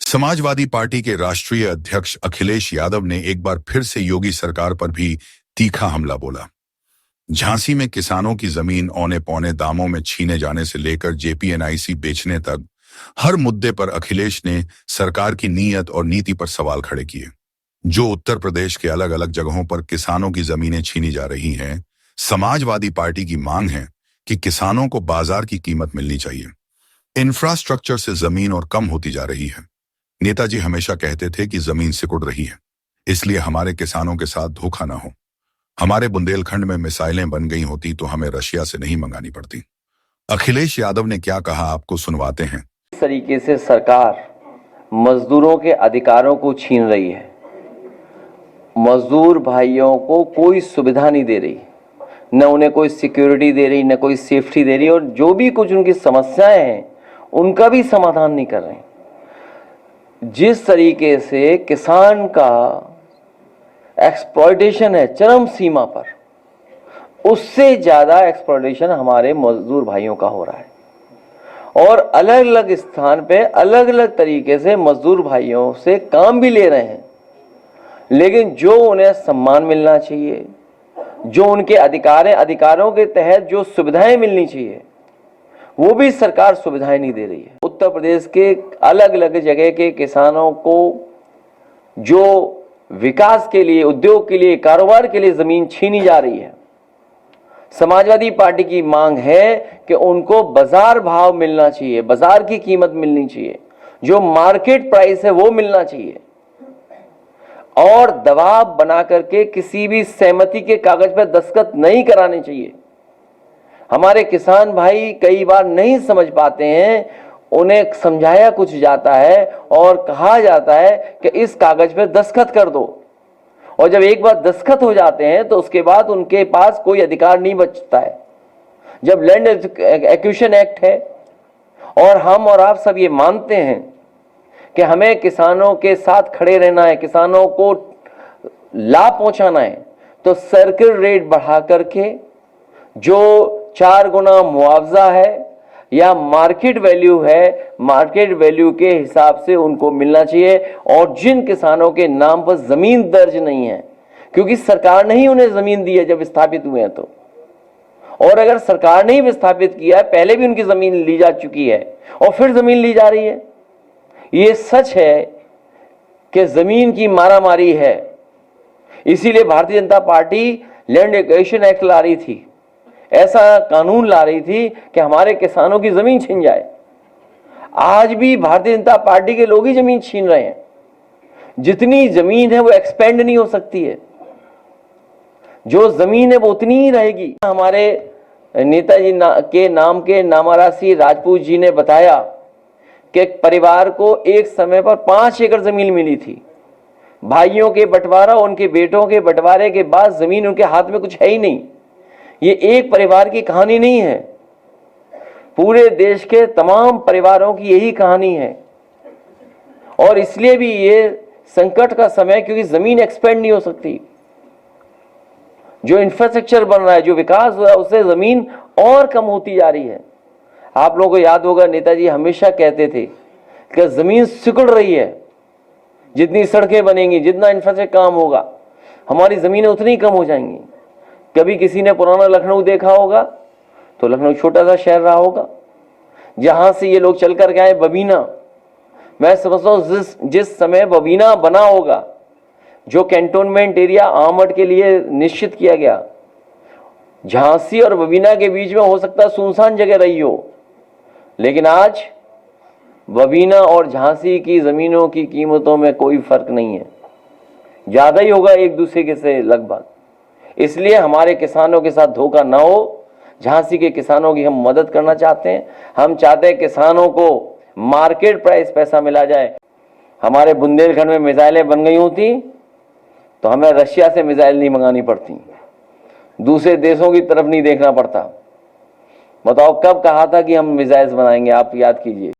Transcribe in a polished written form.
Samajwadi party के राष्ट्रीय अध्यक्ष अखिलेश यादव ने एक बार फिर से योगी सरकार पर भी तीखा हमला बोला। झांसी में किसानों की जमीन औने पौने दामों में छीने जाने से लेकर जेपीएनआईसी बेचने तक हर मुद्दे पर अखिलेश ने सरकार की नीयत और नीति पर सवाल खड़े किए। जो उत्तर प्रदेश के अलग अलग जगहों पर किसानों की जमीनें छीनी जा रही हैं, समाजवादी पार्टी की मांग है कि किसानों को बाजार की कीमत मिलनी चाहिए। इंफ्रास्ट्रक्चर से जमीन और कम होती जा रही है। नेताजी हमेशा कहते थे कि जमीन सिकुड़ रही है, इसलिए हमारे किसानों के साथ धोखा ना हो। हमारे बुंदेलखंड में मिसाइलें बन गई होती तो हमें रशिया से नहीं मंगानी पड़ती। अखिलेश यादव ने क्या कहा, आपको सुनवाते हैं। इस तरीके से सरकार मजदूरों के अधिकारों को छीन रही है। मजदूर भाइयों को कोई सुविधा नहीं दे रही, न उन्हें कोई सिक्योरिटी दे रही, न कोई सेफ्टी दे रही, और जो भी कुछ उनकी समस्याएं हैं उनका भी समाधान नहीं कर रहे। जिस तरीके से किसान का एक्सप्लॉयटेशन है चरम सीमा पर, उससे ज्यादा एक्सप्लॉयटेशन हमारे मजदूर भाइयों का हो रहा है। और अलग अलग स्थान पे अलग अलग तरीके से मजदूर भाइयों से काम भी ले रहे हैं, लेकिन जो उन्हें सम्मान मिलना चाहिए, जो उनके अधिकारों के तहत जो सुविधाएं मिलनी चाहिए, वो भी सरकार सुविधाएं नहीं दे रही है। उत्तर प्रदेश के अलग अलग जगह के किसानों को जो विकास के लिए, उद्योग के लिए, कारोबार के लिए जमीन छीनी जा रही है। समाजवादी पार्टी की मांग है कि उनको बाजार भाव मिलना चाहिए, बाजार की कीमत मिलनी चाहिए, जो मार्केट प्राइस है वो मिलना चाहिए, और दबाव बना करके किसी भी सहमति के कागज पर दस्तखत नहीं कराने चाहिए। हमारे किसान भाई कई बार नहीं समझ पाते हैं, उन्हें समझाया कुछ जाता है और कहा जाता है कि इस कागज पर दस्तखत कर दो, और जब एक बार दस्तखत हो जाते हैं तो उसके बाद उनके पास कोई अधिकार नहीं बचता है। जब लैंड एक्विजिशन एक्ट है और हम और आप सब ये मानते हैं कि हमें किसानों के साथ खड़े रहना है, किसानों को लाभ पहुंचाना है, तो सर्किल रेट बढ़ा करके जो 4 गुना मुआवजा है या मार्केट वैल्यू है, मार्केट वैल्यू के हिसाब से उनको मिलना चाहिए। और जिन किसानों के नाम पर जमीन दर्ज नहीं है, क्योंकि सरकार ने ही उन्हें जमीन दी है जब स्थापित हुए हैं, तो और अगर सरकार ने ही विस्थापित किया है, पहले भी उनकी जमीन ली जा चुकी है और फिर जमीन ली जा रही है। ये सच है कि जमीन की मारामारी है, इसीलिए Bharatiya Janata party land acquisition act ला रही थी, ऐसा कानून ला रही थी कि हमारे किसानों की जमीन छीन जाए। आज भी भारतीय जनता पार्टी के लोग ही जमीन छीन रहे हैं। जितनी जमीन है वो एक्सपेंड नहीं हो सकती है, जो जमीन है वो उतनी ही रहेगी। हमारे नेताजी के नाम के नामारासी राजपूत जी ने बताया कि एक परिवार को एक समय पर 5 एकड़ जमीन मिली थी। भाइयों के बंटवारा, उनके बेटों के बंटवारे के बाद जमीन उनके हाथ में कुछ है ही नहीं। ये एक परिवार की कहानी नहीं है, पूरे देश के तमाम परिवारों की यही कहानी है। और इसलिए भी ये संकट का समय, क्योंकि जमीन एक्सपेंड नहीं हो सकती। जो इंफ्रास्ट्रक्चर बन रहा है, जो विकास हुआ है, उससे जमीन और कम होती जा रही है। आप लोगों को याद होगा, नेताजी हमेशा कहते थे कि जमीन सिकुड़ रही है। जितनी सड़कें बनेंगी, जितना इंफ्रास्ट्रक्चर काम होगा, हमारी जमीनें उतनी कम हो जाएंगी। कभी किसी ने पुराना लखनऊ देखा होगा, तो लखनऊ छोटा सा शहर रहा होगा, जहां से ये लोग चल कर गए बबीना। मैं समझता हूं जिस समय बबीना बना होगा, जो कैंटोनमेंट एरिया आमड के लिए निश्चित किया गया, झांसी और बबीना के बीच में हो सकता है सुनसान जगह रही हो, लेकिन आज बबीना और झांसी की जमीनों की कीमतों में कोई फर्क नहीं है, ज्यादा ही होगा एक दूसरे के से लगभग। इसलिए हमारे किसानों के साथ धोखा ना हो। झांसी के किसानों की हम मदद करना चाहते हैं। हम चाहते हैं किसानों को मार्केट प्राइस पैसा मिला जाए। हमारे बुंदेलखंड में मिसाइलें बन गई होती तो हमें रशिया से मिसाइल नहीं मंगानी पड़ती, दूसरे देशों की तरफ नहीं देखना पड़ता। बताओ कब कहा था कि हम मिसाइल्स बनाएंगे, आप याद कीजिए।